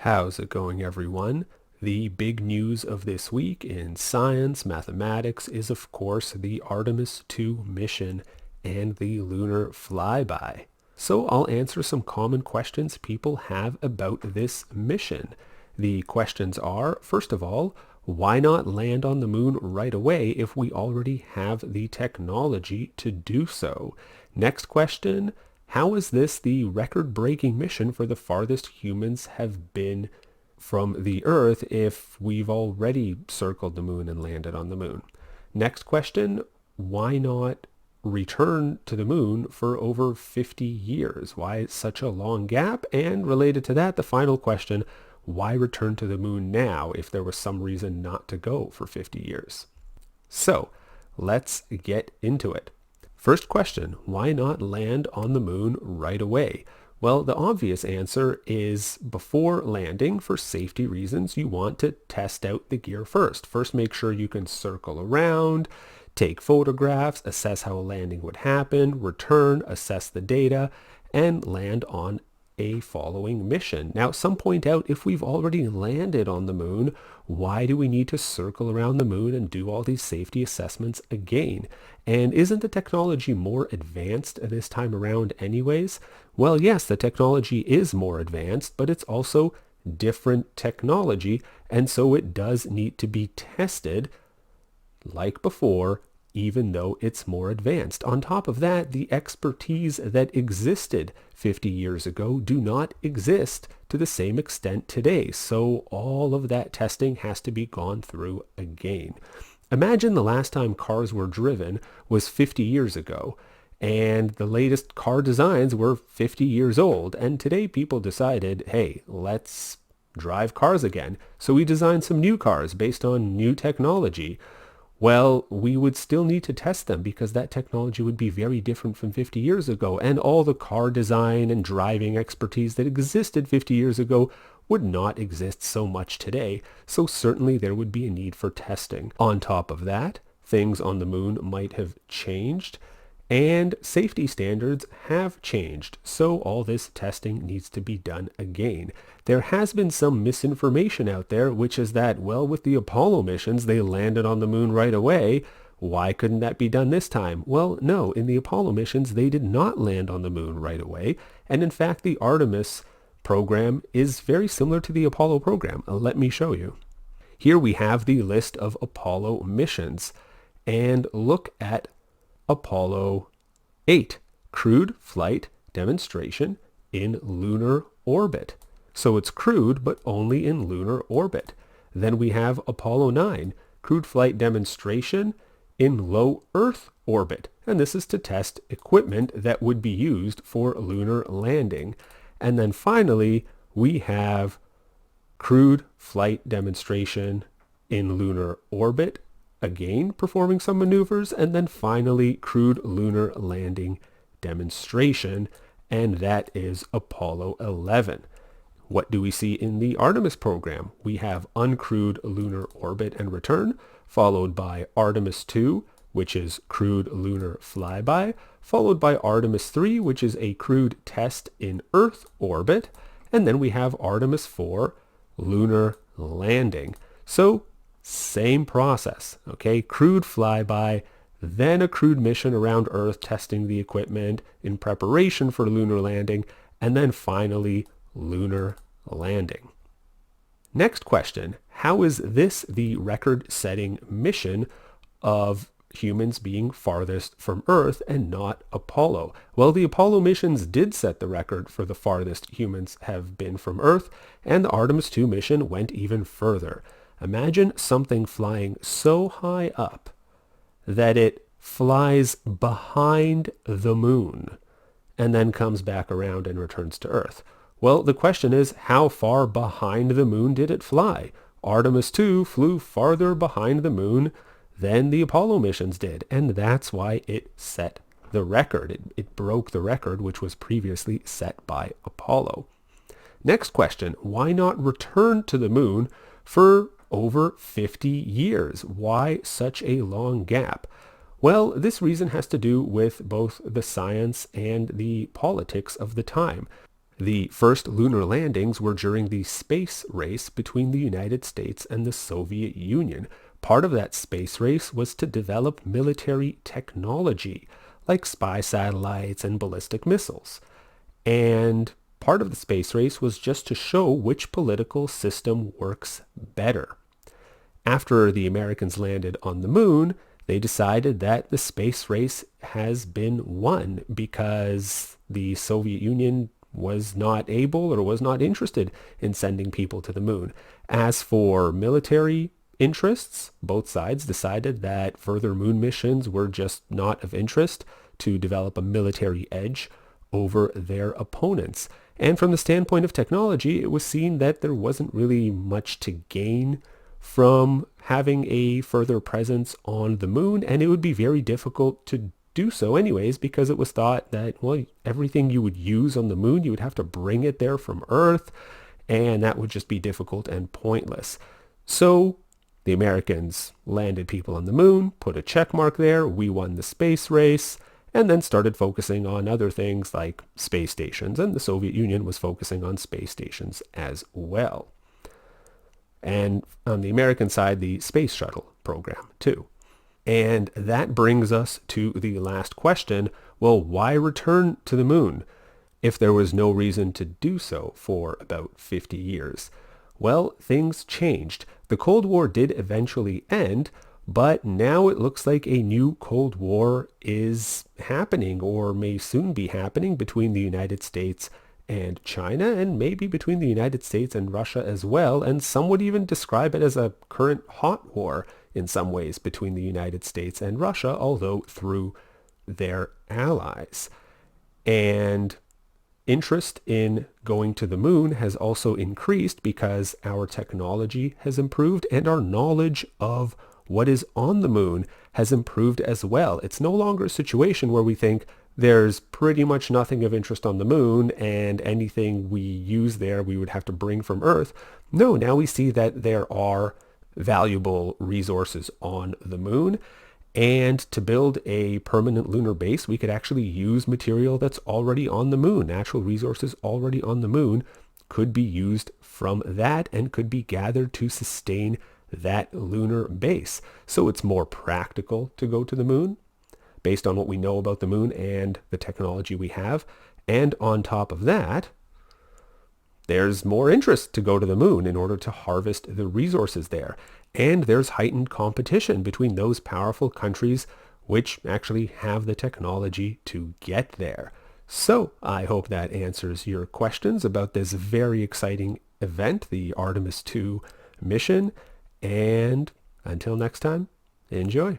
How's it going, everyone? The big news of this week in science, mathematics is, of course, the Artemis 2 mission and the lunar flyby. So I'll answer some common questions people have about this mission. The questions are, first of all, why not land on the moon right away if we already have the technology to do so? Next question, how is this the record-breaking mission for the farthest humans have been from the Earth if we've already circled the moon and landed on the moon? Next question, why not return to the moon for over 50 years? Why such a long gap? And related to that, the final question, why return to the moon now if there was some reason not to go for 50 years? So let's get into it. First question, why not land on the moon right away? Well, the obvious answer is before landing, for safety reasons, you want to test out the gear first. First, make sure you can circle around, take photographs, assess how a landing would happen, return, assess the data, and land on a following mission. Now, some point out if we've already landed on the moon, why do we need to circle around the moon and do all these safety assessments again? And isn't the technology more advanced this time around anyways? Well, yes, the technology is more advanced, but it's also different technology, and so it does need to be tested like before, even though it's more advanced. On top of that, the expertise that existed 50 years ago do not exist to the same extent today. So all of that testing has to be gone through again. Imagine the last time cars were driven was 50 years ago, and the latest car designs were 50 years old. And today people decided, hey, let's drive cars again. So we designed some new cars based on new technology. Well, we would still need to test them because that technology would be very different from 50 years ago, and all the car design and driving expertise that existed 50 years ago would not exist so much today, so certainly there would be a need for testing. On top of that, things on the moon might have changed, and safety standards have changed, so all this testing needs to be done again. There has been some misinformation out there, which is that, well, with the Apollo missions, they landed on the moon right away. Why couldn't that be done this time? Well, no, in the Apollo missions, they did not land on the moon right away, and in fact, the Artemis program is very similar to the Apollo program. Let me show you. Here we have the list of Apollo missions, and look at Apollo 8, crewed flight demonstration in lunar orbit. So it's crewed, but only in lunar orbit. Then we have Apollo 9, crewed flight demonstration in low Earth orbit. And this is to test equipment that would be used for lunar landing. And then finally, we have crewed flight demonstration in lunar orbit, again performing some maneuvers, and then finally crewed lunar landing demonstration, and that is Apollo 11. What do we see in the Artemis program? We have uncrewed lunar orbit and return, followed by Artemis 2, which is crewed lunar flyby, followed by Artemis 3, which is a crewed test in Earth orbit, and then we have Artemis 4, lunar landing. So same process, okay? Crewed flyby, then a crewed mission around Earth testing the equipment in preparation for lunar landing, and then finally lunar landing. Next question, how is this the record-setting mission of humans being farthest from Earth and not Apollo? Well, the Apollo missions did set the record for the farthest humans have been from Earth, and the Artemis 2 mission went even further. Imagine something flying so high up that it flies behind the moon and then comes back around and returns to Earth. Well, the question is, how far behind the moon did it fly? Artemis 2 flew farther behind the moon than the Apollo missions did, and that's why it set the record. It broke the record, which was previously set by Apollo. Next question, why not return to the moon for over 50 years? Why such a long gap? Well, this reason has to do with both the science and the politics of the time. The first lunar landings were during the space race between the United States and the Soviet Union. Part of that space race was to develop military technology, like spy satellites and ballistic missiles. And part of the space race was just to show which political system works better. After the Americans landed on the moon, they decided that the space race has been won because the Soviet Union was not able or was not interested in sending people to the moon. As for military interests, both sides decided that further moon missions were just not of interest to develop a military edge over their opponents. And from the standpoint of technology, it was seen that there wasn't really much to gain from having a further presence on the moon, and it would be very difficult to do so anyways, because it was thought that, well, everything you would use on the moon, you would have to bring it there from Earth, and that would just be difficult and pointless. So the Americans landed people on the moon, put a check mark there, we won the space race, and then started focusing on other things like space stations, and the Soviet Union was focusing on space stations as well. And on the American side, the space shuttle program too. And that brings us to the last question. Well, why return to the moon if there was no reason to do so for about 50 years? Well, things changed. The Cold War did eventually end, but now it looks like a new Cold War is happening or may soon be happening between the United States and China, and maybe between the United States and Russia as well, and some would even describe it as a current hot war in some ways between the United States and Russia, although through their allies. And interest in going to the moon has also increased because our technology has improved and our knowledge of what is on the moon has improved as well. It's no longer a situation where we think there's pretty much nothing of interest on the moon and anything we use there we would have to bring from Earth. No, now we see that there are valuable resources on the moon, and to build a permanent lunar base, we could actually use material that's already on the moon. Natural resources already on the moon could be used from that and could be gathered to sustain that lunar base. So it's more practical to go to the moon based on what we know about the moon and the technology we have. And on top of that, there's more interest to go to the moon in order to harvest the resources there. And there's heightened competition between those powerful countries which actually have the technology to get there. So I hope that answers your questions about this very exciting event, the Artemis 2 mission. And until next time, enjoy.